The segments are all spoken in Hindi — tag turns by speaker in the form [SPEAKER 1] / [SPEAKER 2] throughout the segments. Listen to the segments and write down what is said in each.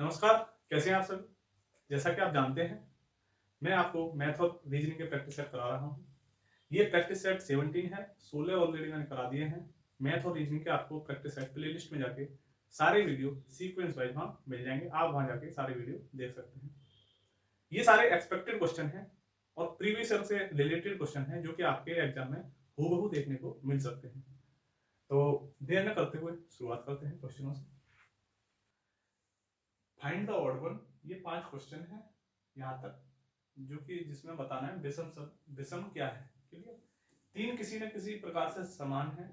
[SPEAKER 1] नमस्कार, कैसे हैं आप सभी? जैसा कि आप जानते हैं, मैं आपको मैथ और रीजनिंग के प्रैक्टिस सेट करा रहा हूँ। ये प्रैक्टिस सेट 17 है, 16 ऑलरेडी मैंने करा दिए हैं। मैथ और रीजनिंग के आपको प्रैक्टिस सेट प्लेलिस्ट में जाके सारे वीडियो सीक्वेंस वाइज वहाँ मिल जाएंगे। आप वहाँ जाके सारे वीडियो देख सकते हैं। ये सारे एक्सपेक्टेड क्वेश्चन हैं और प्रीवियस ईयर से रिलेटेड क्वेश्चन हैं जो कि आपके एग्जाम में हूबहू देखने को मिल सकते हैं। तो देर न करते हुए शुरुआत करते हैं क्वेश्चनों से। फाइंड द ऑड वन, ये 5 क्वेश्चन है यहाँ तक, जो कि जिसमें बताना है विषम क्या है। क्लियर? तीन किसी न किसी प्रकार से समान है,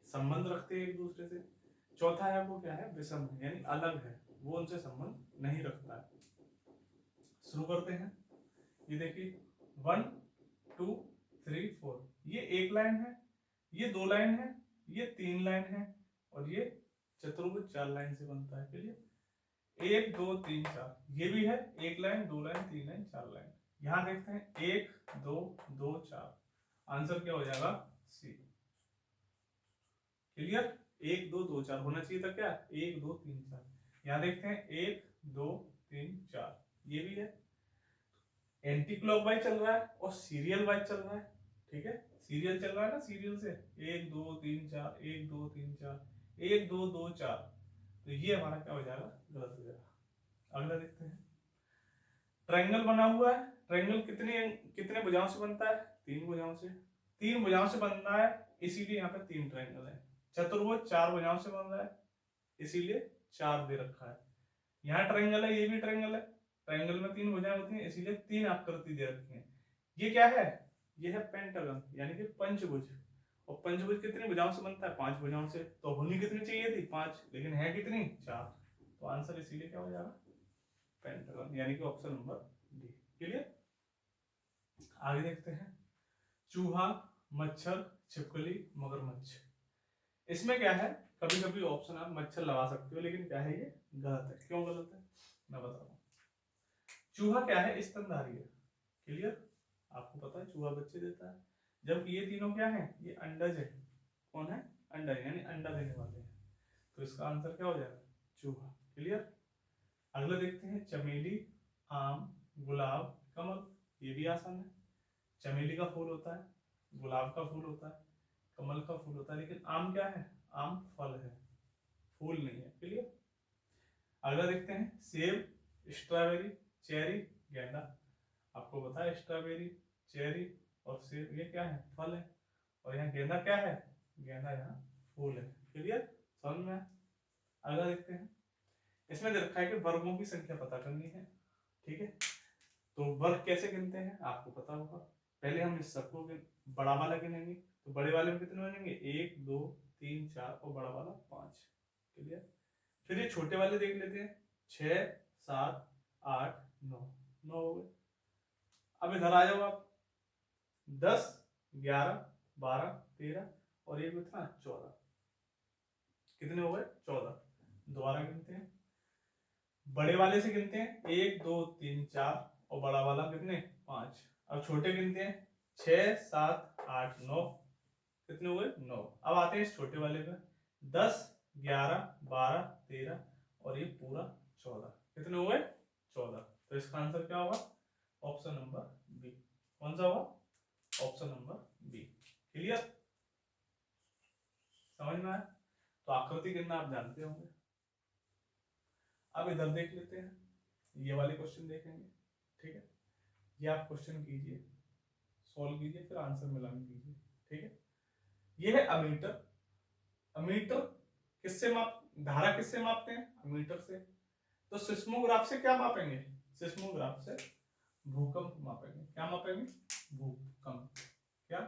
[SPEAKER 1] संबंध रखते हैं एक दूसरे से। चौथा है वो क्या है, विषम है यानी अलग है, वो उनसे संबंध नहीं रखता है। शुरू करते हैं। ये देखिए 1 2 3 4, ये एक लाइन है, ये 2 लाइन है, ये 3 लाइन है और ये चतुर्भुज 4 लाइन से बनता है। क्लियर? 1 2 3 4, ये भी है एक लाइन, 2 लाइन, 3 लाइन, 4 लाइन। यहां देखते हैं 1 2 2 4, आंसर क्या हो जाएगा, सी। क्लियर? 1 2 2 4 होना चाहिए था क्या, 1 2 3 4। यहां देखते हैं 1 2 3 4, ये भी है। एंटी क्लॉकवाइज चल रहा है और सीरियल वाइज चल रहा है। ठीक है, सीरियल चल रहा है ना, सीरियल से 1 2 3 4 1 2 3 4 1 2 2 4, तो ये हमारा क्या हो जाएगा, गलत हो जाएगा। अगला देखते हैं। ट्रायंगल बना हुआ है, ट्रायंगल कितने कितने भुजाओं से बनता है, 3 भुजाओं से। 3 भुजाओं से बनना है, इसीलिए यहाँ पे 3 ट्रायंगल है। चतुर्भुज 4 भुजाओं से बन रहा है, इसीलिए 4 दे रखा है। यहाँ ट्रायंगल है, ये भी ट्रायंगल है, ट्रायंगल में 3 भुजाएं होती हैं, इसीलिए 3 आकृति दे रखी है। ये क्या है, ये है पेंटागन यानी कि पंचभुज। और पंचभुज कितनी भुजाओं से बनता है, 5 भुजाओं से। तो होनी कितनी चाहिए थी, 5, लेकिन है कितनी, 4। तो आंसर इसीलिए क्या हो जाएगा, पेंटागन यानी कि ऑप्शन नंबर डी। क्लियर? आगे देखते हैं। चूहा, मच्छर, छिपकली, मगरमच्छ। इसमें क्या है, कभी कभी ऑप्शन आप मच्छर लगा सकते हो, लेकिन क्या है, ये गलत है। क्यों गलत है, मैं बता रहा हूँ। चूहा क्या है, स्तनधारी है। क्लियर? आपको पता है चूहा बच्चे देता है, जबकि ये तीनों क्या है, ये अंडज है। कौन है, अंडज यानी अंडा देने वाले हैं। तो इसका आंसर क्या हो जाएगा, चूहा। क्लियर? अगला देखते हैं। चमेली, आम, गुलाब, कमल। ये भी आसान है। चमेली का फूल होता है, गुलाब का फूल होता है, कमल का फूल होता है, लेकिन आम क्या है, आम फल है, फूल नहीं है। क्लियर? अगला देखते हैं। सेब, स्ट्रॉबेरी, चेरी, गेंदा। आपको पता है स्ट्रॉबेरी, चेरी और सेब ये क्या है, फल है। और यहाँ गेंदा क्या है, गेंदा यहाँ फूल है। क्लियर? समझ में? अगला देखते हैं। इसमें दे रखा है कि वर्गों की संख्या पता करनी है। ठीक है, तो वर्ग कैसे गिनते हैं आपको पता होगा। पहले हम इस सबको बड़ा वाला गिनेंगे, तो बड़े वाले में कितने बनेंगे, 1 2 3 4 और बड़ा वाला 5। क्लियर? फिर ये छोटे वाले देख लेते हैं। 6 7 8 9, 9 हो गए। अब इधर आ जाओ आप। 10 11 12 13 और एक था 14, कितने हो गए, 14। दोबारा गिनते हैं, बड़े वाले से गिनते हैं 1 2 3 4 और बड़ा वाला कितने, 5। अब छोटे गिनते हैं 6 7 8 9, कितने हुए, 9। अब आते हैं इस छोटे वाले पे। 10 11 12 13 और ये पूरा 14, कितने हुए, 14। तो इसका आंसर क्या होगा, ऑप्शन नंबर बी। कौन सा होगा, ऑप्शन नंबर बी। क्लियर? समझ में आया? तो आकृति गिनना आप जानते होंगे। अब इधर देख लेते हैं, ये वाले क्वेश्चन देखेंगे। ठीक है, ये आप क्वेश्चन कीजिए, सॉल्व कीजिए, फिर आंसर मिलान कीजिए। ठीक है, ये है अमीटर। अमीटर किससे माप, धारा किससे मापते हैं, अमीटर से। तो सिस्मोग्राफ से क्या मापेंगे, सिस्मोग्राफ से भूकंप मापेंगे। क्या मापेंगे, भूकंप। क्या,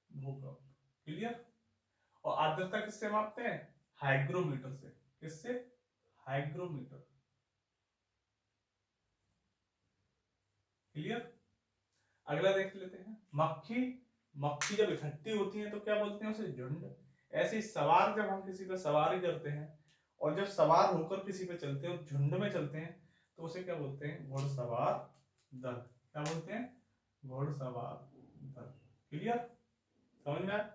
[SPEAKER 1] भूकंप। क्लियर? और आर्द्रता किससे मापते हैं, हाइग्रोमीटर से। किससे, हाइग्रोमीटर। क्लियर? अगला देख लेते हैं। मक्खी, मक्खी जब इकट्ठी होती है तो क्या बोलते हैं उसे, झुंड। ऐसे ही सवार, जब हम किसी पे सवारी करते हैं और जब सवार होकर किसी पे चलते हैं, झुंड में चलते हैं, तो उसे क्या बोलते हैं, घुड़सवार दल। क्या बोलते हैं, घुड़सवार दल। क्लियर? समझ में आया?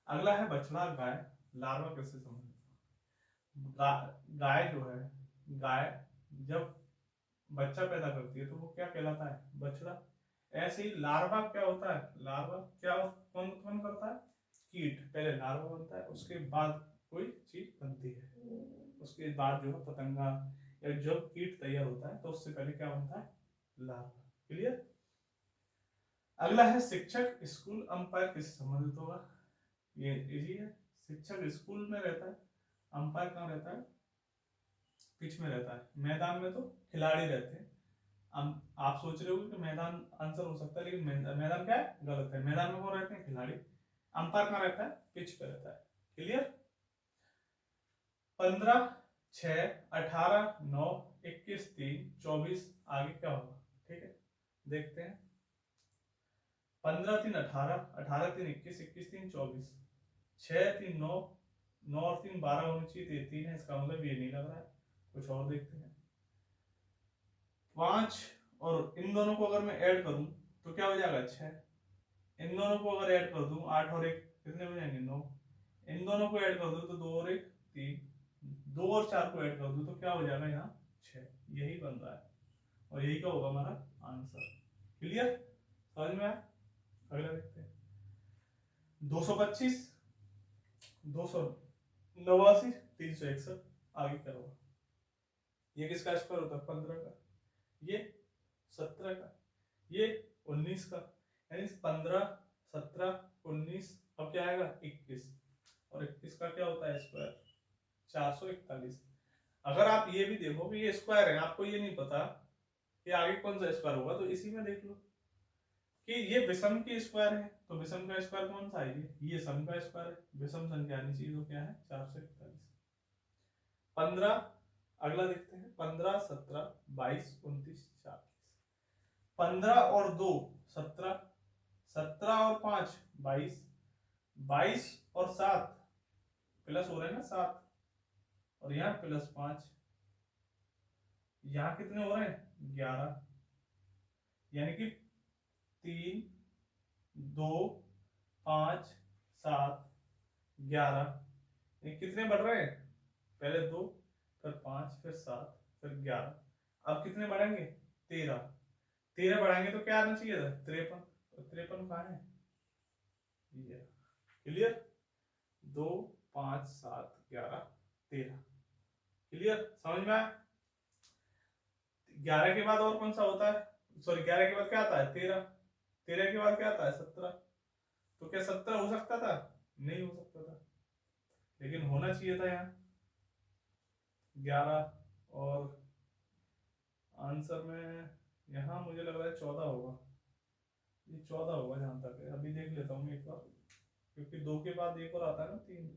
[SPEAKER 1] अगला है बछड़ा, गाय, लार्वा किससे संबंधित। गाय जो है गाय जब बच्चा पैदा करती है तो वो क्या कहलाता है, बछड़ा। ऐसे ही लार्वा क्या होता है, लार्वा क्या कौन उत्पन्न करता है, कीट। पहले लार्वा बनता है, उसके बाद कोई चीज बनती है, उसके बाद जो है पतंगा या जो कीट तैयार होता है, तो उससे पहले क्या बनता है, लार्वा। क्लियर। अगला है शिक्षक स्कूल अंपायर किससे संबंधित होगा, ये इजी है। शिक्षक स्कूल में रहता है, अंपायर कहाँ रहता है, पिच में रहता है। मैदान में तो खिलाड़ी रहते हैं। आप सोच रहे हो कि मैदान आंसर हो सकता है, लेकिन मैदान क्या है, गलत है। मैदान में वो रहते हैं खिलाड़ी, अंपायर कहाँ रहता है, पिच पे रहता है। क्लियर। 15, 6, 18, 9, 21, 3, 24 आगे क्या होगा, ठीक है देखते हैं। 15, 3, 18, 18, 3, 21, 21, 3, 24, 6, 3, 9, 9 और 3, 12 होनी चाहिए, तो ये 3 है, इसका मतलब ये नहीं लग रहा है। कुछ और देखते हैं। 5 और इन दोनों को अगर मैं ऐड करूं तो क्या हो जाएगा, 6। इन दोनों को अगर ऐड कर दूं, 8 और 1 कितने हो जाएंगे, 9। इन दोनों को ऐड कर दूं तो 2 और 1 3, 2 और 4 को ऐड कर दूं तो क्या हो जाएगा, यहाँ 6। यही बन रहा है और यही का होगा हमारा आंसर। क्लियर, समझ में आया। अगला देखते हैं। 225, 289, 361 आगे क्या होगा। ये किसका स्क्वायर होता है, 15 का, ये 17 का, ये 19 का, यानी 15, 17, 19, अब क्या आएगा 21, और 21 का क्या होता है स्क्वायर, 441। अगर आप ये भी देखो कि ये स्क्वायर है, आपको ये नहीं पता कि आगे कौन सा स्क्वायर होगा, तो इसी में देख लो कि ये विषम की स्क्वायर है, तो विषम का स्क्वायर कौन सा है, ये सम का स्क्वायर है, विषम संख्या आनी चाहिए, तो क्या है 441। 15 अगला देखते हैं, 15, 17, 22, 29, 40। 15 और 2 17, 17 और 5 22, 22 और 7 प्लस हो रहे हैं ना 7, और यहाँ +5, यहाँ कितने हो रहे हैं 11, यानी कि 3, 2, 5, 7, 11, ये कितने बढ़ रहे हैं, पहले 2, फिर 5, फिर 7, फिर 11, अब कितने बढ़ेंगे 13, 13 बढ़ाएंगे तो क्या आना चाहिए था 53, तो 53 कहाँ है, ये। क्लियर, 2, 5, 7, 11, 13। क्लियर, समझ में आया। 11 के बाद और कौन सा होता है, सॉरी 11 के बाद क्या आता है 13, 13 के बाद क्या आता है 17, तो क्या 17 हो सकता था, नहीं हो सकता था, लेकिन होना चाहिए था यहाँ 11, और आंसर में यहाँ मुझे लग रहा है 14 होगा, ये 14 होगा जहां तक है। अभी देख लेता हूँ एक बार, क्योंकि 2 के बाद एक और आता है ना 3।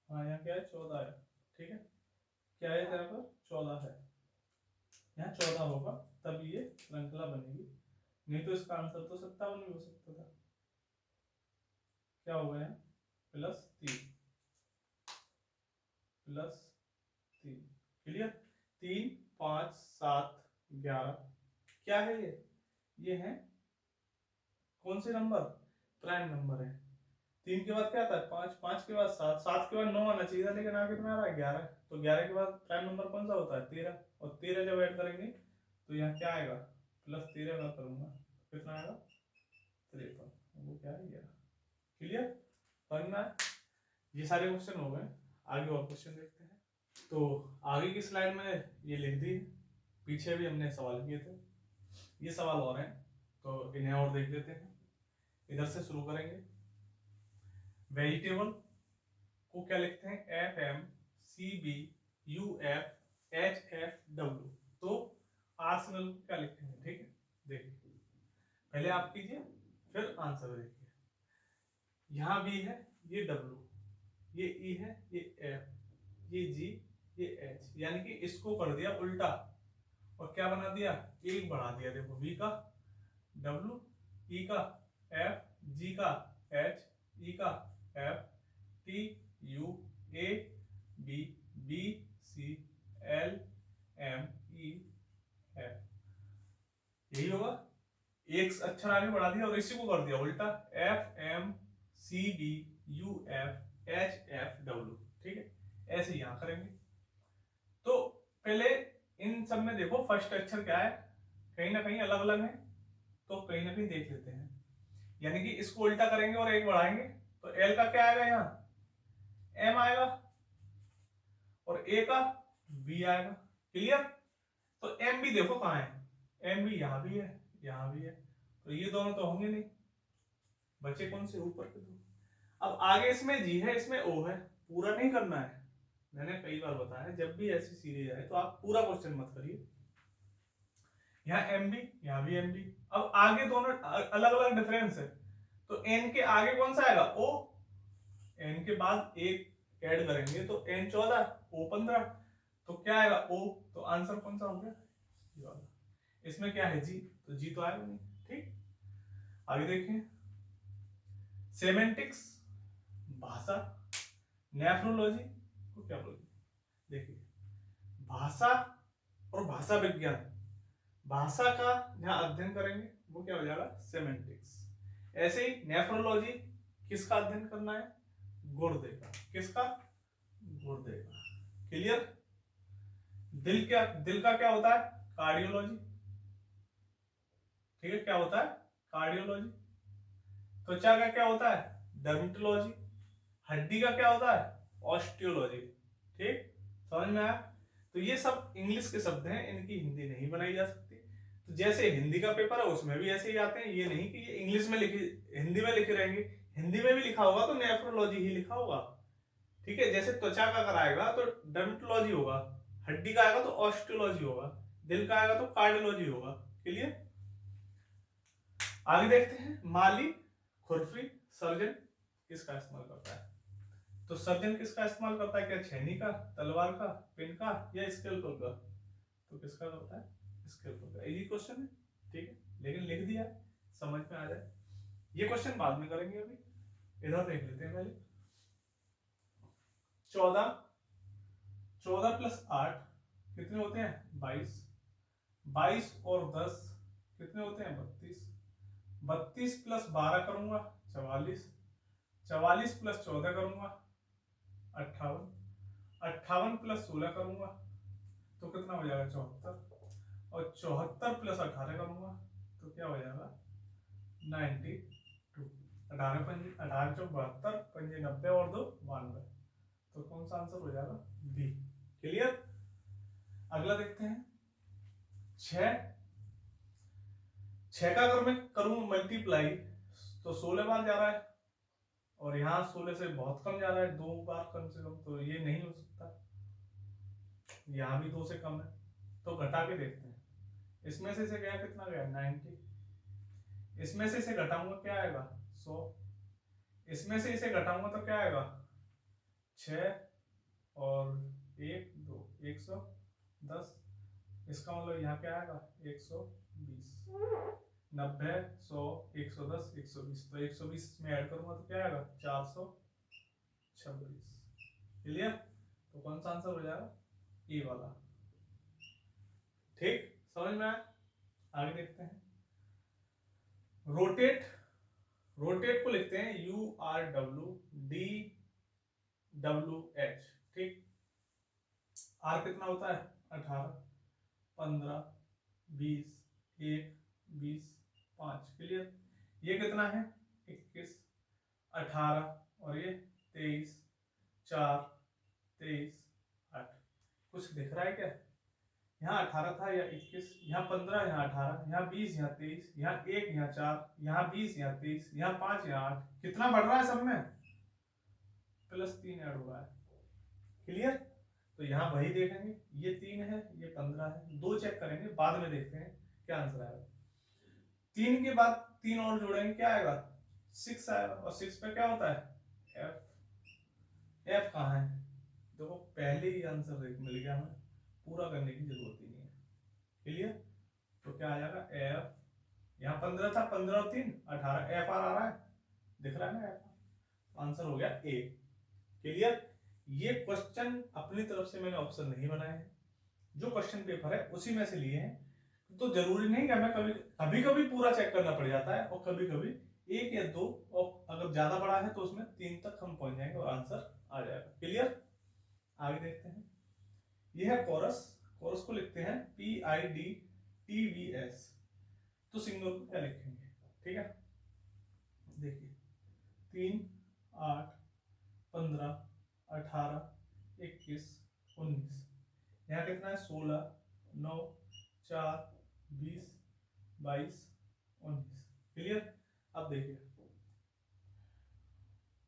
[SPEAKER 1] हाँ यहाँ क्या है 14 है, ठीक है, क्या है यहाँ पर 14 है, यहाँ 14 होगा, तब ये श्रृंखला बनेगी, नहीं तो इसका आंसर तो 57 भी हो सकता था। क्या होगा यहाँ +3, +3। क्लियर, 3, 5, 7, 11, क्या है ये है कौन से नंबर, प्राइम नंबर है। 3 के बाद क्या आता है 5, 5 के बाद 7, 7 के बाद 9 आना चाहिए था, लेकिन आगे कितना आ रहा है 11, तो 11 के बाद प्राइम नंबर कौन सा होता है 13, और 13 जब ऐड करेंगे तो यहाँ क्या आएगा +13 मैं करूंगा, कितना आएगा 53, वो क्या है 11। क्लियर, समझना है। ये सारे क्वेश्चन हो गए, आगे और क्वेश्चन देखते हैं। तो आगे की स्लाइड में ये लिख दी, पीछे भी हमने सवाल किए थे, ये सवाल और हैं तो इन्हें और देख लेते हैं। इधर से शुरू करेंगे। वेजिटेबल को क्या लिखते हैं, FMCBUFHFW, तो आर्सेनल को क्या लिखते हैं, ठीक है देखिए, पहले आप कीजिए फिर आंसर देखिए। यहाँ B है, ये W, ये E है, ये F, ये G, ये H, यानी कि इसको कर दिया उल्टा और क्या बना दिया, एक बढ़ा दिया, देखो V का W, E का F, G का H, E का F, T U A अक्षर आगे बढ़ा दिया और इसी को कर दिया उल्टा, FMCDUFHFW, ठीक है, ऐसे यहां करेंगे। तो पहले इन सब में देखो फर्स्ट अक्षर क्या है, कहीं ना कहीं अलग अलग है, तो कहीं ना कहीं देख लेते हैं। यानी कि इसको उल्टा करेंगे और एक बढ़ाएंगे, तो एल का क्या आएगा, यहाँ एम आएगा और ए का बी आएगा। क्लियर? तो एम भी देखो कहां है, एम भी यहां भी है, यहां भी है, तो ये दोनों तो होंगे नहीं, बचे कौन से, ऊपर के दो। अब आगे इसमें जी है, इसमें ओ है, पूरा नहीं करना है। मैंने कई बार बताया जब भी ऐसी सीरीज आए तो आप पूरा क्वेश्चन मत करिए। यहाँ एम बी, यहाँ भी एम बी। अब आगे दोनों अलग अलग डिफरेंस है, तो एन के आगे कौन सा आएगा, ओ, एन के बाद एक ऐड करेंगे तो एन 14, ओ 15, तो क्या आएगा ओ, तो आंसर कौन सा हो गया, ये वाला। इसमें क्या है जी, तो जी तो आएगा नहीं। ठीक, आगे देखें, सेमेंटिक्स, भाषा, नेफ्रोलॉजी को क्या बोलते हैं, देखिए भाषा और भाषा विज्ञान, भाषा का जहां अध्ययन करेंगे वो क्या हो जाएगा, सेमेंटिक्स। ऐसे ही नेफ्रोलॉजी किसका अध्ययन करना है, गुर्दे का, किसका, गुर्दे का। क्लियर? दिल का क्या होता है, कार्डियोलॉजी, ठीक है, क्या होता है, कार्डियोलॉजी। त्वचा का क्या होता है, डर्मेटोलॉजी। हड्डी का क्या होता है, ऑस्टियोलॉजी। ठीक, समझ में आया? तो ये सब इंग्लिश के शब्द हैं, इनकी हिंदी नहीं बनाई जा सकती। तो जैसे हिंदी का पेपर है उसमें भी ऐसे ही आते हैं, ये नहीं कि ये इंग्लिश में लिखे, हिंदी में लिखे रहेंगे, हिंदी में भी लिखा होगा तो नेफ्रोलॉजी ही लिखा होगा। ठीक है, जैसे त्वचा का कराएगा तो डर्मेटोलॉजी होगा, हड्डी का आएगा तो ऑस्टियोलॉजी होगा, दिल का आएगा तो कार्डियोलॉजी होगा। क्लियर? आगे देखते हैं, माली, खुरपी, सर्जन किसका इस्तेमाल करता है, तो सर्जन किसका इस्तेमाल करता है, क्या छेनी का, तलवार का, पिन का, या स्केलपेल का, तो किसका करता है, स्केलपेल का। इजी क्वेश्चन है, ठीक है, लेकिन लिख दिया समझ में आ जाए। ये क्वेश्चन बाद में करेंगे, अभी इधर देख लेते हैं पहले। 14 प्लस 8 कितने होते हैं, 22, 22 और 10 कितने होते हैं, 32, 32 प्लस 12 करूंगा 44, 44 प्लस 14 करूंगा 58, 58 प्लस 16 करूंगा तो कितना हो जाएगा, 74, और 74 प्लस 18 करूंगा तो क्या हो जाएगा, 92। 18 चौक 72, 5 90 और 2 92, तो कौन सा आंसर हो जाएगा, बी। क्लियर? अगला देखते हैं, 6 का अगर मैं करूं मल्टीप्लाई तो 16 बार जा रहा है, और यहाँ 16 से बहुत कम जा रहा है, 2 बार कम से कम, तो ये नहीं हो सकता। यहाँ भी 2 से कम है, तो घटा के देखते हैं। इसमें से गया कितना गया, 90, इसमें से इसे घटाऊंगा क्या आएगा, 100, इसमें से इसे घटाऊंगा तो क्या आएगा, 6 और 1 2 110, इसका मतलब यहाँ क्या आएगा, 120, 90 100 110 120, तो 120 में ऐड करूंगा तो क्या आएगा, 426। क्लियर? तो कौन सा आंसर हो जाएगा, ए वाला। ठीक, समझ में आया? आगे देखते हैं, रोटेट, रोटेट को लिखते हैं URWDWH। ठीक, आर कितना होता है, 18, 15, 20, 1, 20, 5। क्लियर? ये कितना है, 21, 18 और ये 23, 4, 23, 8। कुछ दिख रहा है क्या, यहाँ 18 था या 21, यहाँ 15, यहाँ 18, यहाँ 20, यहाँ 23, यहाँ 1, यहाँ 4, यहाँ 20, यहाँ 23, यहाँ 5, यहाँ 8, कितना बढ़ रहा है सब में, +3 ऐड हो रहा है। क्लियर? तो यहाँ वही देखेंगे, ये 3 है, ये 15 है, 2 चेक करेंगे, बाद में देखते हैं क्या आंसर आएगा। 3 के बाद 3 और जोड़ेंगे, क्या आएगा, 6 आएगा, और 6 पे क्या होता है, F। F कहाँ है, देखो पहले ही आंसर मिल गया हमें, पूरा करने की जरूरत ही नहीं है। क्लियर? तो क्या आ जाएगा, F। यहाँ 15 था, 15 और 3 18, F आ रहा है, दिख रहा है ना, F आंसर हो गया A। क्लियर? ये क्वेश्चन अपनी तरफ से मैंने ऑप्शन नहीं बनाए हैं, जो क्वेश्चन पेपर है उसी में से लिए हैं। तो जरूरी नहीं कि हमें कभी कभी कभी पूरा चेक करना पड़ जाता है, और कभी कभी एक या दो, और अगर ज्यादा बड़ा है तो उसमें 3 तक हम पहुंच जाएंगे और आंसर आ जाएगा। क्लियर? आगे देखते हैं। यह है कोरस। कोरस को लिखते हैं PIDTVS। तो सिंगल को क्या लिखेंगे? ठीक है, देखिए 3, 8, 15, 18, 21, 19। यहाँ कितना है? 16, 9, 4, 20, 22, 19। क्लियर? अब देखिए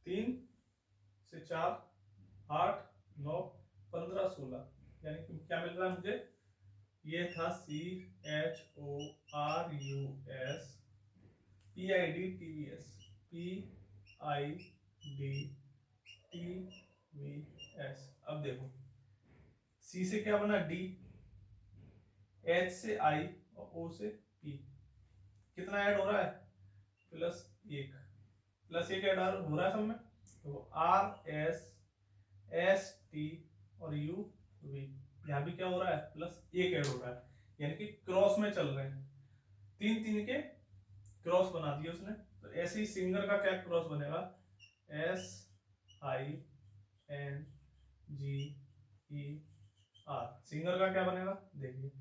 [SPEAKER 1] 3 से 4, 8, 9, 15, 16, यानी कि क्या मिल रहा है मुझे? ये था CHORUS PIDTVS PIDTVS। अब देखो C से क्या बना? D, H से I और O से P। कितना ऐड हो रहा है? +1। +1 ऐड हो रहा है सब में। तो RSST और UV, यहाँ भी क्या हो रहा है? +1 ऐड हो रहा है, यानी कि क्रॉस में चल रहे हैं। 3 के क्रॉस बना दिए उसने। तो ऐसे ही सिंगर का क्या क्रॉस बनेगा? SINGER। सिंगर का क्या बनेगा? देखिए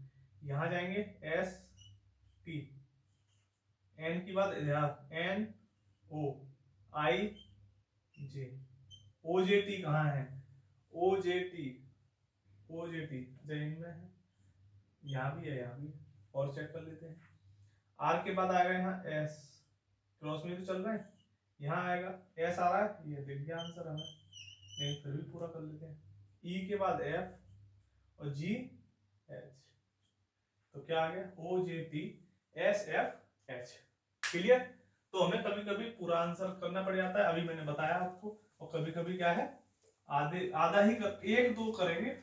[SPEAKER 1] यहां जाएंगे ST, N की बात NOIJ। OJT कहाँ है? OJT जैन में है, यहाँ भी है, यहाँ भी है, और चेक कर लेते हैं। R के बाद आएगा यहाँ S, क्रॉस में तो चल रहे हैं, यहाँ आएगा S आ रहा है, ये दिख गया आंसर हमें, लेकिन फिर भी पूरा कर लेते हैं। E के बाद F और G H, तो क्या आ गया? OJTSFH। क्लियर? तो हमें कभी कभी पूरा आंसर करना पड़ जाता है, अभी मैंने बताया आपको, और कभी कभी क्या है आधा ही कर, 1-2 करेंगे,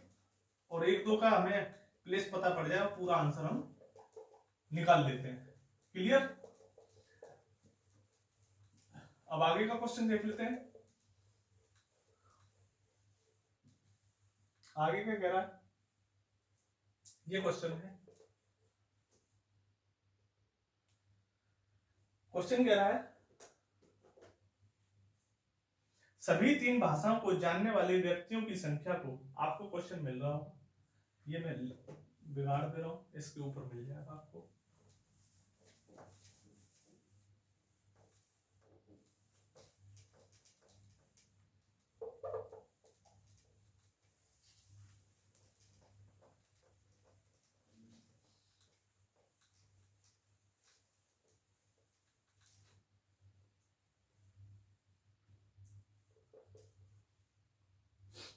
[SPEAKER 1] और 1-2 का हमें प्लेस पता पड़ जाएगा, पूरा आंसर हम निकाल लेते हैं। क्लियर? अब आगे का क्वेश्चन देख लेते हैं। आगे क्या कह रहा है? ये क्वेश्चन है, क्वेश्चन कह रहा है सभी 3 भाषाओं को जानने वाले व्यक्तियों की संख्या को, आपको क्वेश्चन मिल रहा हो, ये मैं बिगाड़ दे रहा हूं, इसके ऊपर मिल जाएगा आपको।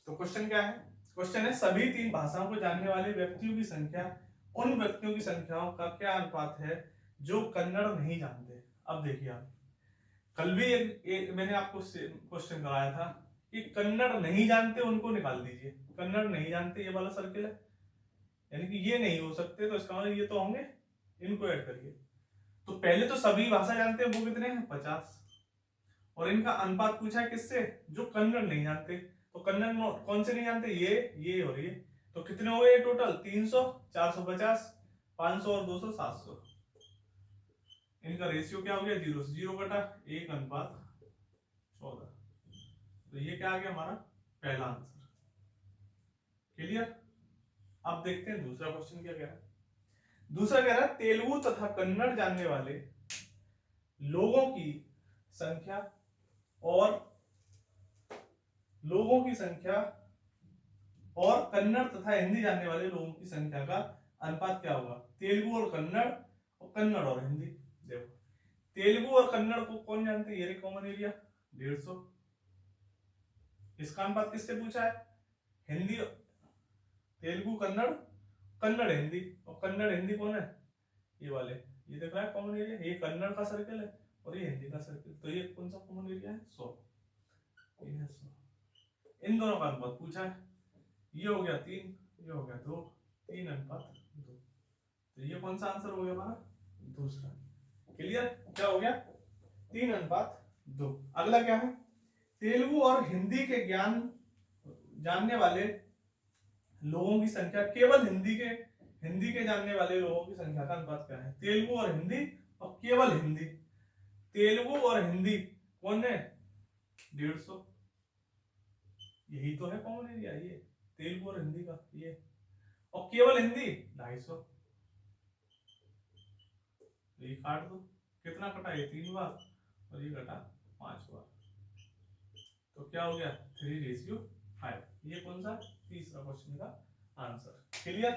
[SPEAKER 1] तो क्वेश्चन क्या है? क्वेश्चन है सभी 3 भाषाओं को जानने वाले व्यक्तियों की संख्या उन व्यक्तियों की संख्याओं का क्या अनुपात है जो कन्नड़ नहीं जानते। अब देखिए आप, कल भी एक मैंने आपको क्वेश्चन कराया था कि कन्नड़ नहीं जानते उनको निकाल दीजिए। कन्नड़ नहीं जानते ये वाला सर्किल है, यानी कि ये नहीं हो सकते, तो इसका मतलब ये तो होंगे, इनको ऐड करिए। तो पहले तो सभी भाषा जानते हैं, वो कितने हैं? 50। और इनका अनुपात पूछा है किससे? जो कन्नड़ नहीं जानते। तो कन्नड़ कौन से नहीं जानते? ये और ये। तो कितने हो गए टोटल? 300, 450, 500 और 200, 700। इनका रेशियो क्या हो गया? 0 से 0 कटा 1:14। तो ये क्या आ गया हमारा पहला आंसर। क्लियर? अब देखते हैं दूसरा क्वेश्चन क्या कह रहा है। दूसरा कह रहा है तेलुगु तथा कन्नड़ जानने वाले लोगों की संख्या और कन्नड़ तथा हिंदी जानने वाले लोगों की संख्या का अनुपात क्या होगा? तेलुगु और कन्नड़ और हिंदी। देखो तेलुगु और कन्नड़ को कौन जानते हैं? ये कॉमन एरिया 150। इसका अनुपात किससे पूछा है? हिंदी, तेलुगु कन्नड़, कन्नड़ हिंदी, और कन्नड़ हिंदी कौन है? ये वाले, ये देख रहा है कॉमन एरिया, ये कन्नड़ का सर्कल है और ये हिंदी का सर्कल। तो ये कौन सा कॉमन एरिया है? 100। ये है 100। इन दोनों का अनुपात पूछा है, ये हो गया 3, ये हो गया 2, 3:2। तो ये कौन सा आंसर हो गया हमारा? दूसरा। क्लियर? क्या हो गया? 3:2। अगला क्या है? तेलुगु और हिंदी के ज्ञान जानने वाले लोगों की संख्या, केवल हिंदी के हिंदी के जानने वाले लोगों की संख्या का अनुपात क्या है? तेलुगु और हिंदी, और केवल हिंदी। तेलुगु और हिंदी कौन है? 150। यही तो है कॉमन एरिया, ये तेलुगु और हिंदी का ये, और केवल हिंदी 250। ये काट दो, कितना कटा? ये 3 बार और ये कटा 5 बार, तो क्या हो गया? 3:5। ये कौन सा? तीसरा क्वेश्चन का आंसर। क्लियर?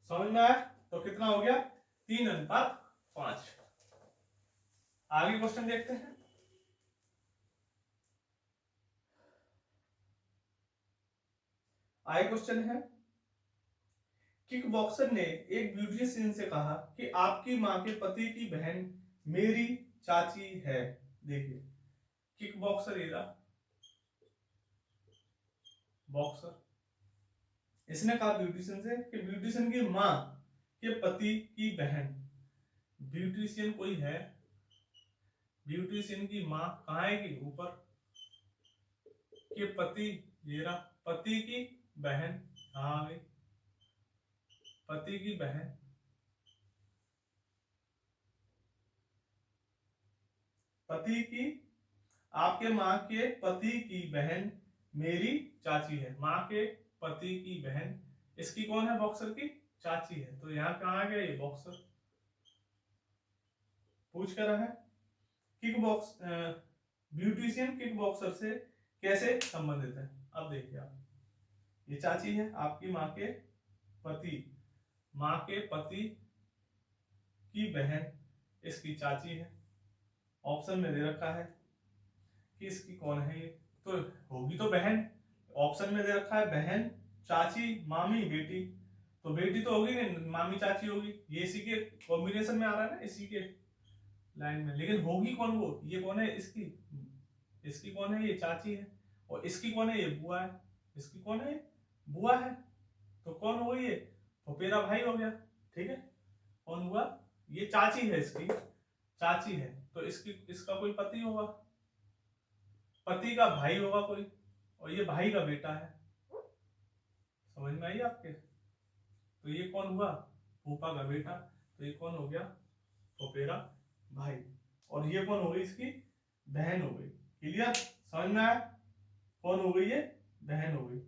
[SPEAKER 1] समझ में आया? तो कितना हो गया? 3:5। आगे क्वेश्चन देखते हैं। आगे क्वेश्चन है, किक बॉक्सर ने एक ब्यूटिशियन से कहा कि आपकी माँ के पति की बहन मेरी चाची है। देखिए, किक बॉक्सर, ये रहा बॉक्सर, इसने कहा ब्यूटिशियन से कि ब्यूटिशियन की माँ के पति की बहन, ब्यूटिशियन कोई है, ब्यूटिशियन की माँ कहाँ आएगी? ऊपर, के पति, ये रहा पति की बहन, कहाँ आ गई? पति की बहन, पति की, आपके माँ के पति की बहन मेरी चाची है। माँ के पति की बहन, इसकी कौन है? बॉक्सर की चाची है। तो यहाँ कहाँ आ गया? ये बॉक्सर। पूछ कर रहा है kick box, beautician kick boxer से कैसे संबंधित है? अब देखिए आप, ये चाची है आपकी माँ के पति, माँ के पति की बहन इसकी चाची है। ऑप्शन में दे रखा है कि इसकी कौन है? ये तो होगी तो बहन, ऑप्शन में दे रखा है बहन, चाची, मामी, बेटी। तो बेटी तो होगी नहीं, मामी चाची होगी। ये इसी के कॉम्बिनेशन में आ रहा है ना, इसी के लाइन में। लेकिन होगी कौन वो? ये कौन है? इसकी कौन है? ये चाची है। और इसकी कौन है? ये बुआ है। इसकी कौन है? बुआ है। तो कौन हो गई? ये फुफेरा भाई हो गया। ठीक है, कौन हुआ? ये चाची है, इसकी चाची है, तो इसका कोई पति होगा, पति का भाई होगा कोई, और ये भाई का बेटा है। समझ में आई आपके? तो ये कौन हुआ? फूफा का बेटा। तो ये कौन हो गया? फुफेरा भाई। और ये कौन हो गई? इसकी बहन हो गई। क्लियर? समझ में आया? कौन हो गई? ये बहन हो गई।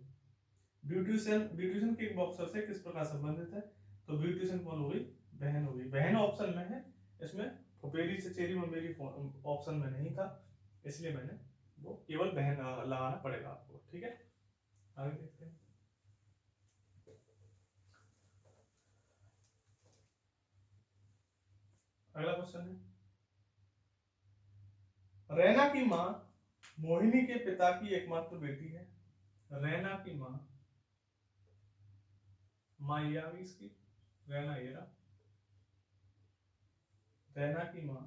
[SPEAKER 1] ब्यूटिशियन किक बॉक्सर से किस प्रकार संबंधित है? तो ब्यूटिशियन कौन हो गई? बहन हो गई। बहन ऑप्शन में है, इसमें फुफेरी चचेरी ममेरी ऑप्शन में नहीं था, इसलिए मैंने वो केवल बहन लगाना पड़ेगा आपको। ठीक है, आगे देखते हैं। अगला क्वेश्चन है, रैना की माँ मोहिनी के पिता की एकमात्र बेटी है। रैना की माँ, माँ ये आ गई इसकी, रैना ये रहा, रैना की माँ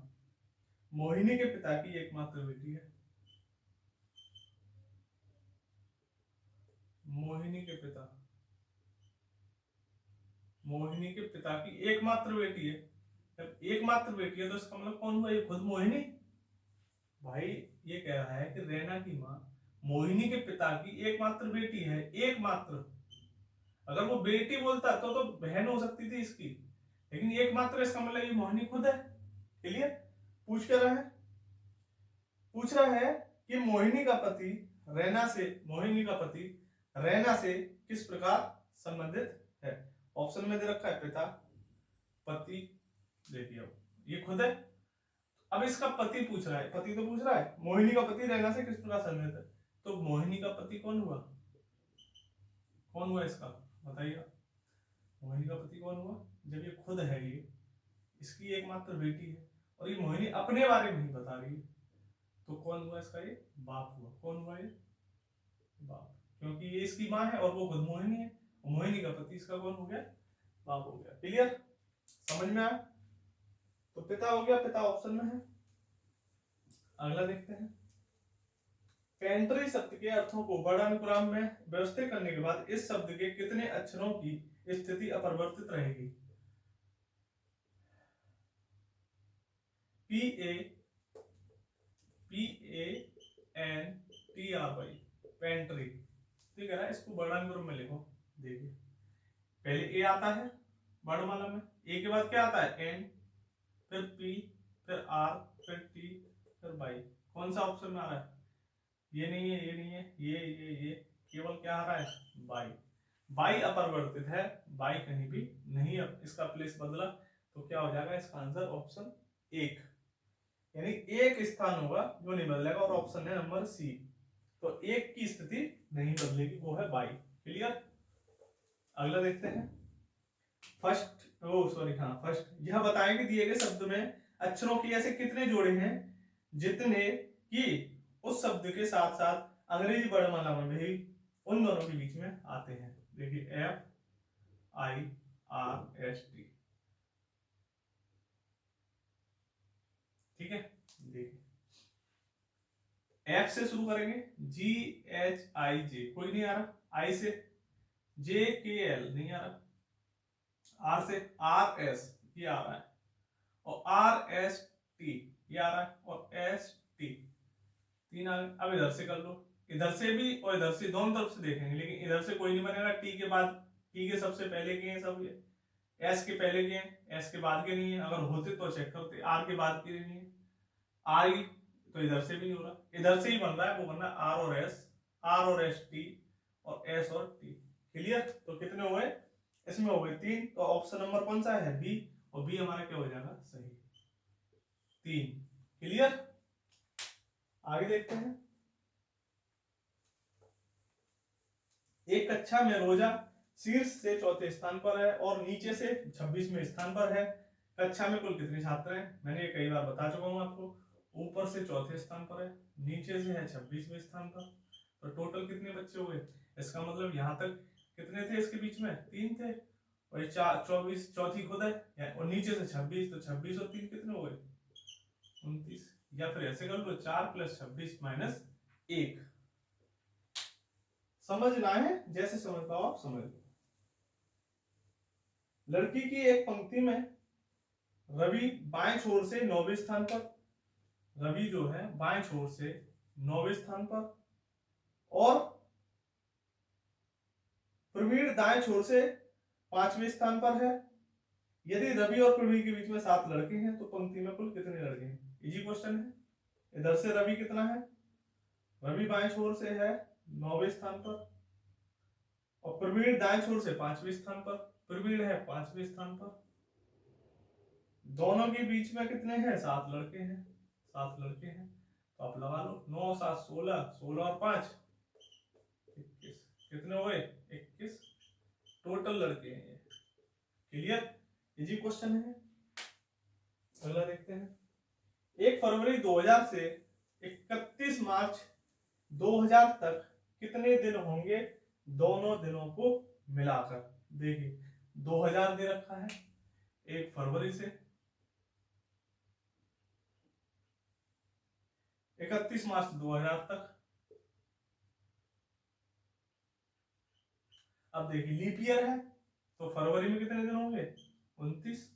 [SPEAKER 1] मोहिनी के पिता की एकमात्र बेटी है। मोहिनी के पिता, मोहिनी के पिता की एकमात्र बेटी है। जब एकमात्र बेटी है तो इसका मतलब कौन हुआ? ये खुद मोहिनी। भाई ये कह रहा है कि रैना की माँ मोहिनी के पिता की एकमात्र बेटी है। एकमात्र, अगर वो बेटी बोलता तो बहन हो सकती थी इसकी, लेकिन एकमात्र, इसका मतलब ये मोहिनी खुद है। क्लियर? पूछ कर रहा है, पूछ रहा है कि मोहिनी का पति रैना से, मोहिनी का पति रैना से किस प्रकार संबंधित है? ऑप्शन में दे रखा है पिता, पति, देखिए ये खुद है। अब इसका पति पूछ रहा है, पति तो पूछ रहा है, मोहिनी का पति रैना से किस प्रकार संबंधित है, तो मोहिनी का पति कौन हुआ? कौन हुआ इसका? बताइएगा, मोहिनी का पति कौन हुआ? जब ये खुद है, ये इसकी एकमात्र बेटी है, और ये मोहिनी अपने बारे में ही बता रही है, तो कौन हुआ इसका? ये बाप हुआ। कौन हुआ? ये बाप, क्योंकि ये इसकी माँ है और वो खुद मोहिनी है, और मोहिनी का पति इसका कौन हो गया? बाप हो गया। क्लियर? समझ में आया? तो पिता हो गया, पिता ऑप्शन में है। अगला देखते हैं, पेंट्री शब्द के अर्थों को वर्णानुक्रम में व्यवस्थित करने के बाद इस शब्द के कितने अक्षरों की स्थिति अपरिवर्तित रहेगी? PANTRY, pantry. ठीक है ना, इसको वर्णानुक्रम में लिखो। देखिए, पहले ए आता है, वर्णमाला में ए के बाद क्या आता है एन, फिर पी, फिर आर, फिर टी, फिर बाई। कौन सा ऑप्शन में आ रहा है? ये नहीं है, ये नहीं है, ये केवल क्या आ रहा है बाई। बाई अपरिवर्तित है, बाई कहीं भी नहीं है, इसका प्लेस बदला तो क्या हो जाएगा इसका आंसर ऑप्शन एक, यानी एक स्थान होगा जो नहीं बदलेगा और ऑप्शन है नंबर सी। तो एक की स्थिति नहीं बदलेगी, वो है बाई। क्लियर? अगला देखते हैं। फर्स्ट यह बताएं कि दिए गए शब्द में अक्षरों के ऐसे कितने जोड़े हैं जितने कि उस शब्द के साथ साथ अंग्रेजी वर्णमाला में भी उन दोनों के बीच में आते हैं। देखिए FIRST, ठीक है। देखिए F से शुरू करेंगे, GHIJ कोई नहीं आ रहा, I से JKL नहीं आ रहा, R से RS ये आ रहा है, और RST ये आ रहा है, और ST तीन आ गए। अब इधर से कर लो, इधर से भी और इधर से, दोनों तरफ से देखेंगे, लेकिन इधर से कोई नहीं बनेगा। टी के बाद, टी के सबसे पहले के हैं सब ये, एस के पहले के हैं, एस के बाद के नहीं है, अगर होते तो चेक करते। आर के बाद के नहीं है, आर तो इधर से भी नहीं हो रहा, इधर से ही बन रहा है, वो बन रहा है आर और एस, आर और एस टी, और एस और टी। क्लियर? तो कितने हुए इसमें? हो गए तीन। तो ऑप्शन नंबर कौन सा है? बी, और बी हमारा क्या हो जाएगा? सही, तीन। क्लियर? आगे देखते हैं। एक कक्षा में रोजा शीर्ष से चौथे स्थान पर है और नीचे से 26वें स्थान पर है। कक्षा में कुल कितने छात्र हैं? मैंने ये कई बार बता चुका हूं आपको। ऊपर से चौथे स्थान पर है, नीचे से है 26वें स्थान पर, तो टोटल कितने बच्चे हुए? इसका मतलब यहाँ तक कितने थे इसके बीच में? तीन थे, और ये 24 चौथी खुद है, और नीचे से 26, तो 26 और 3 कितने हुए? 29। या फिर ऐसे कर लो, 4 + 26 - 1। समझना है, जैसे समझ पाओ आप समझ लो। लड़की की एक पंक्ति में रवि बाएं छोर से 9वें स्थान पर, रवि जो है बाएं छोर से 9वें स्थान पर, और प्रवीण दाएं छोर से 5वें स्थान पर है। यदि रवि और प्रवीण के बीच में 7 लड़के हैं तो पंक्ति में कुल कितने लड़के हैं? इजी क्वेश्चन है। इधर से रवि कितना है? रवि बाएं छोर से है 9वें स्थान पर, और प्रवीण दाएं छोर से 5वें स्थान पर, प्रवीण है 5वें स्थान पर। दोनों के बीच में कितने हैं? 7 लड़के हैं, 7 लड़के हैं। तो आप लगा लो, 9 7 16, 16 और 5 21, कितने हुए? 21 टोटल लड़के हैं ये। क्लियर? इजी क्वेश्चन है। अगला देखते हैं। 1 फरवरी 2000 से 31 मार्च 2000 तक कितने दिन होंगे दोनों दिनों को मिलाकर? देखिए 2000 दे रखा है 1 फरवरी से 31 मार्च 2000 तक। अब देखिए लीप ईयर है, तो फरवरी में कितने दिन होंगे? 29।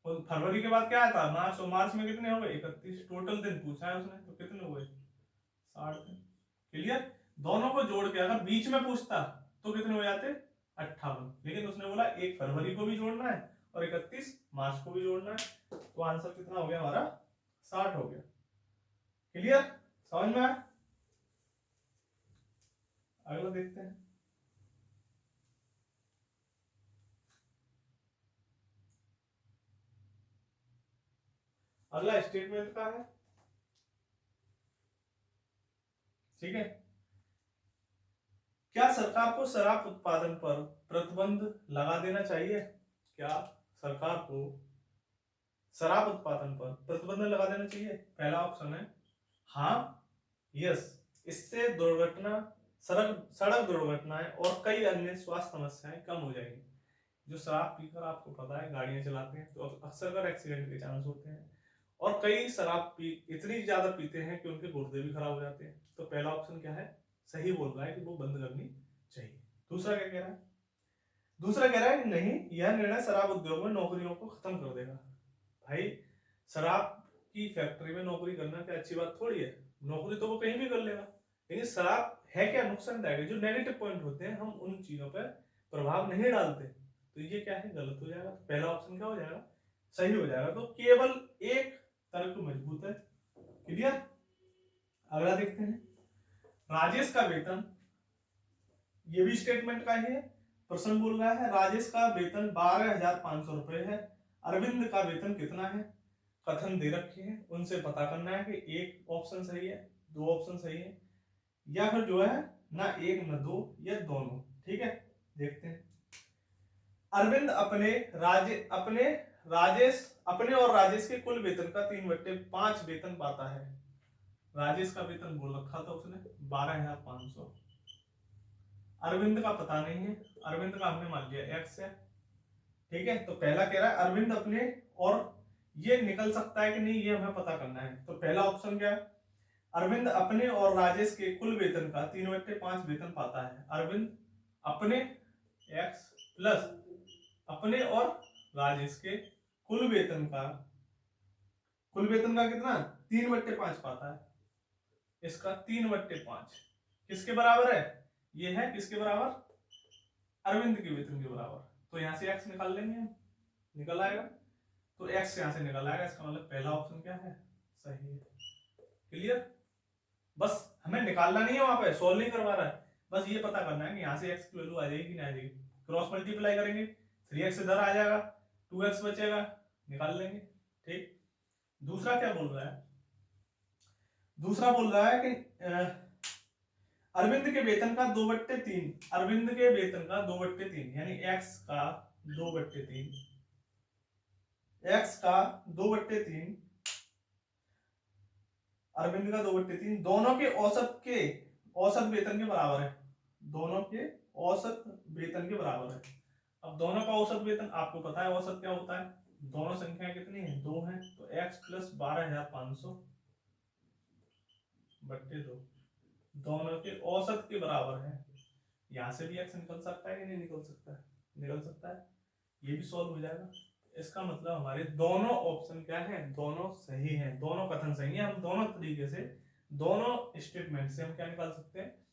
[SPEAKER 1] फरवरी के बाद क्या आता है? मार्च, और मार्च में कितने हो गए? 31। टोटल दिन पूछा है उसने, तो कितने हुए? 60 दिन। क्लियर? दोनों को जोड़ के अगर बीच में पूछता तो कितने हो जाते? 58। लेकिन उसने बोला 1 फरवरी को भी जोड़ना है और 31 मार्च को भी जोड़ना है, तो आंसर कितना हो गया हमारा? 60 हो गया। क्लियर? समझ में आया? अगला देखते हैं। अगला स्टेटमेंट का है, ठीक है। क्या सरकार को शराब उत्पादन पर प्रतिबंध लगा देना चाहिए? क्या सरकार को शराब उत्पादन पर प्रतिबंध लगा देना चाहिए? पहला ऑप्शन है हाँ, यस। इससे दुर्घटना, सड़क दुर्घटनाएं और कई अन्य स्वास्थ्य समस्याएं कम हो जाएंगी। जो शराब पीकर, आपको पता है, गाड़ियां चलाते हैं तो अक्सर कर एक्सीडेंट के चांस होते हैं, और कई शराब इतनी ज्यादा पीते हैं कि उनके गुर्दे भी खराब हो जाते हैं। तो पहला ऑप्शन क्या है? सही बोल रहा है कि वो बंद करनी चाहिए। दूसरा क्या कह रहा है? दूसरा कह रहा है नहीं, यह निर्णय शराब उद्योग में नौकरियों को खत्म कर देगा। भाई शराब की फैक्ट्री में नौकरी करना क्या अच्छी बात थोड़ी है? नौकरी तो वो कहीं भी कर लेगा, लेकिन शराब है क्या नुकसानदायक है। जो नेगेटिव पॉइंट होते हैं हम उन चीजों पर प्रभाव नहीं डालते, तो ये क्या है, गलत हो जाएगा। तो पहला ऑप्शन क्या हो जाएगा, सही हो जाएगा। तो केवल एक तर्क मजबूत है। क्लियर। अगला देखते हैं, राजेश का वेतन, ये भी स्टेटमेंट का ही है। प्रश्न बोल रहा है राजेश का वेतन 12,500 रुपए है, अरविंद का वेतन कितना है। कथन दे रखे हैं, उनसे पता करना है कि एक ऑप्शन सही है, दो ऑप्शन सही है, या फिर जो है ना एक ना दो या दोनों। ठीक है, देखते हैं। अरविंद अपने और राजेश के कुल वेतन का 3/5 वेतन पाता है। राजेश का वेतन बोल रखा था उसने 12,500, अरविंद का पता नहीं है, अरविंद का हमने मान लिया x है। ठीक है, तो पहला कह रहा है अरविंद अपने, और ये निकल सकता है कि नहीं ये हमें पता करना है। तो पहला ऑप्शन क्या है, अरविंद अपने और राजेश के कुल वेतन का 3/5 वेतन पाता है। अरविंद अपने x प्लस अपने और राजेश के कुल वेतन का कितना 3/5 पाता है। इसका 3/5 किसके बराबर है, ये है किसके बराबर, अरविंद के वेतन के बराबर। तो यहां से x निकाल लेंगे हम, निकल आएगा। तो x यहां से निकल आएगा, इसका मतलब पहला ऑप्शन क्या है, सही है। क्लियर। बस हमें निकालना नहीं है, वहां पे सॉल्व नहीं करवा रहा है, बस ये पता करना है कि यहाँ से x की वैल्यू आ जाएगी कि नहीं आ जाएगी। क्रॉस मल्टीप्लाई करेंगे, 3x इधर आ जाएगा, 2x बचेगा, निकाल लेंगे। ठीक। दूसरा क्या बोल रहा है, दूसरा बोल रहा है कि अरविंद के वेतन का 2/3, अरविंद के वेतन का 2/3 यानी x का 2/3, x का 2/3, अरविंद का 2/3 दोनों के औसत वेतन के बराबर है। दोनों के औसत वेतन के बराबर है। अब दोनों का औसत वेतन आपको पता है औसत क्या होता है, दोनों संख्याएं कितनी है, 2 है, तो x प्लस 12,500 बट्टे 2 दोनों के औसत के बराबर है। यहां से भी x निकल सकता है कि नहीं निकल सकता है, निकल सकता है। ये भी सॉल्व हो जाएगा। इसका मतलब हमारे दोनों ऑप्शन क्या है, दोनों सही हैं, दोनों कथन सही है। हम दोनों तरीके से, दोनों स्टेटमेंट से हम क्या निकाल सकते हैं,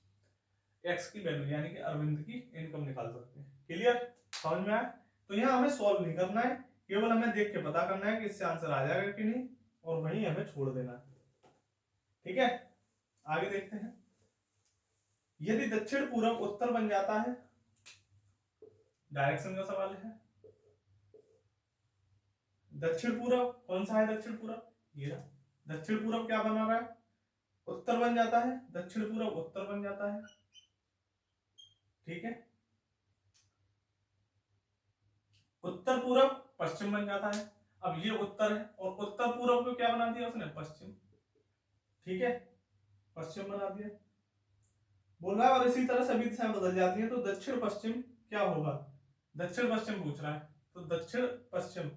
[SPEAKER 1] x की वैल्यू यानी कि अरविंद की इनकम निकाल सकते हैं। क्लियर, समझ में आया। तो यहाँ हमें सॉल्व नहीं करना है, केवल हमें देख के पता करना है कि इससे आंसर आ जाएगा कि नहीं, और वहीं हमें छोड़ देना है। ठीक है, आगे देखते हैं। यदि दक्षिण पूर्व उत्तर बन जाता है, डायरेक्शन का सवाल है। दक्षिण पूर्व कौन सा है, दक्षिण पूर्व ये रहा। दक्षिण पूर्व क्या बना रहा है, उत्तर बन जाता है, दक्षिण पूर्व उत्तर बन जाता है। ठीक है, उत्तर पूर्व पश्चिम बन जाता है। अब ये उत्तर है और उत्तर पूर्व को क्या बना दिया उसने, पश्चिम। ठीक है, पश्चिम बना दिया बोल रहा है। और इसी तरह सभी दिशाएं बदल जाती हैं, तो दक्षिण पश्चिम क्या होगा, दक्षिण पश्चिम पूछ रहा है, तो दक्षिण पश्चिम।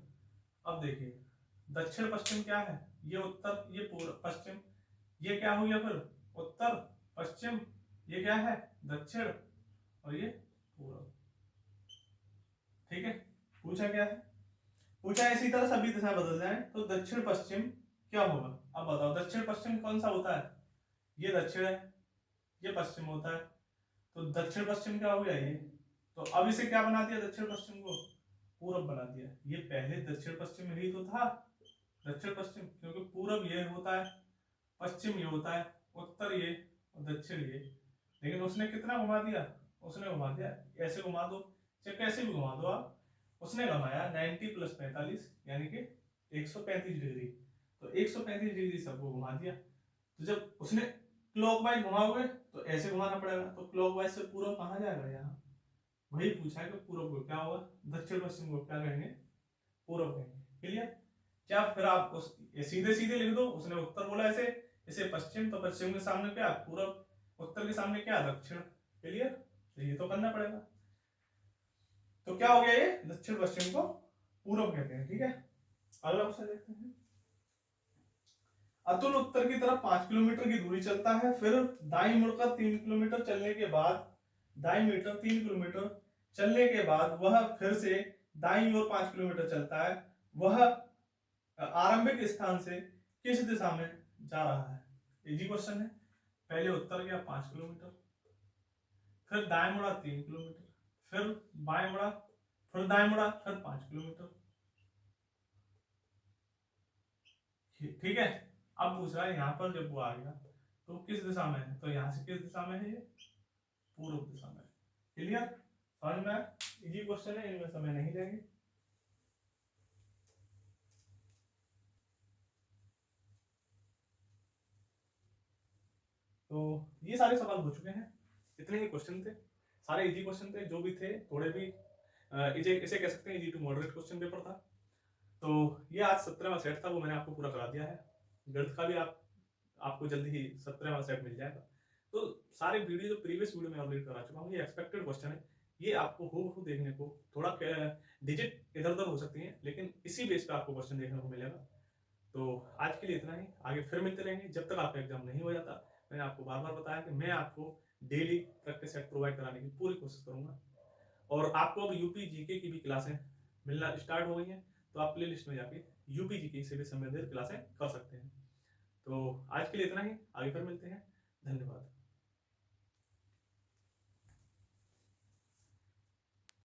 [SPEAKER 1] अब देखिए दक्षिण पश्चिम क्या है, ये उत्तर, ये पूर्व पश्चिम, ये क्या हो गया फिर उत्तर पश्चिम, ये क्या है दक्षिण, और ये पूर्व। ठीक है, पूछा क्या है, पूछा इसी तरह सभी दिशाएं बदल जाएं तो दक्षिण पश्चिम क्या होगा। अब बताओ दक्षिण पश्चिम कौन सा होता है, ये दक्षिण है, ये पश्चिम होता है, तो दक्षिण पश्चिम क्या हो गया ये। तो अब इसे क्या बना दिया, दक्षिण पश्चिम को पूरब बना दिया। ये पहले दक्षिण पश्चिम ही तो था, दक्षिण पश्चिम, क्योंकि पूरब ये होता है, पश्चिम ये होता है, उत्तर ये और दक्षिण ये। लेकिन उसने कितना घुमा दिया, उसने घुमा दिया, ऐसे घुमा दो चाहे कैसे भी घुमा दो आप, उसने घुमाया 90 + 45 यानी कि 135 डिग्री। तो 135 डिग्री सबको घुमा दिया। तो जब उसने क्लॉकवाइज घुमाओगे तो ऐसे घुमाना पड़ेगा, तो क्लॉकवाइज से पूर्व कहाँ जाएगा, यहाँ। वही पूछा है कि पूर्व को क्या होगा, दक्षिण पश्चिम को क्या कहेंगे, पूर्व कहेंगे। क्लियर। क्या फिर आप उस सीधे सीधे लिख दो, उसने उत्तर बोला ऐसे, इसे पश्चिम, तो पश्चिम के सामने क्या पूर्व, उत्तर के सामने क्या दक्षिण। क्लियर, तो ये तो करना पड़ेगा। तो क्या हो गया, ये दक्षिण पश्चिम को पूर्व कहते हैं। ठीक है, अगला क्वेश्चन देखते हैं। अतुल उत्तर की तरफ 5 किलोमीटर की दूरी चलता है, फिर दाईं मुड़कर 3 किलोमीटर चलने के बाद, दाईं मीटर 3 किलोमीटर चलने के बाद वह फिर से दाईं ओर 5 किलोमीटर चलता है। वह आरंभिक स्थान से किस दिशा में जा रहा है। इजी क्वेश्चन है। पहले उत्तर गया 5 किलोमीटर, फिर दाएं मुड़ा 3 किलोमीटर, फिर बाएं मुड़ा फिर दाएं मुड़ा, फिर 5 किलोमीटर। ठीक है। अब पूछ रहा है यहाँ पर जब वो आ गया तो किस दिशा में है, तो यहाँ से किस दिशा में है, ये पूर्व दिशा में। क्लियर, समझ में आया? इजी क्वेश्चन है, इनमें समय नहीं लेंगे। तो ये सारे सवाल हो चुके हैं, इतने ही क्वेश्चन थे, सारे इजी क्वेश्चन थे, जो भी थे थोड़े भी इसे कह सकते हैं easy to moderate question paper था। तो ये आज 17वां सेट था, वो मैंने आपको पूरा करा दिया है। गणित का भी आपको जल्दी ही 17वां सेट मिल जाएगा। तो सारे वीडियो जो प्रीवियस वीडियो में अपलोड करा चुका हूँ, ये एक्सपेक्टेड क्वेश्चन है, ये आपको हूबहू देखने को, थोड़ा डिजिट इधर उधर हो सकती है, लेकिन इसी बेस पे आपको क्वेश्चन देखने को मिलेगा। तो आज के लिए इतना ही, आगे फिर मिलते रहेंगे जब तक आपका एग्जाम नहीं हो जाता। मैंने आपको बार बार बताया कि मैं आपको डेली प्रैक्टिस सेट प्रोवाइड कराने की पूरी कोशिश करूंगा। और आपको अब यूपी जीके की भी क्लासें मिलना स्टार्ट हो गई हैं, तो आप प्ले लिस्ट में जाके यूपी जीके से भी संबंधित क्लासें कर सकते हैं। तो आज के लिए इतना ही, आगे फिर मिलते हैं, धन्यवाद।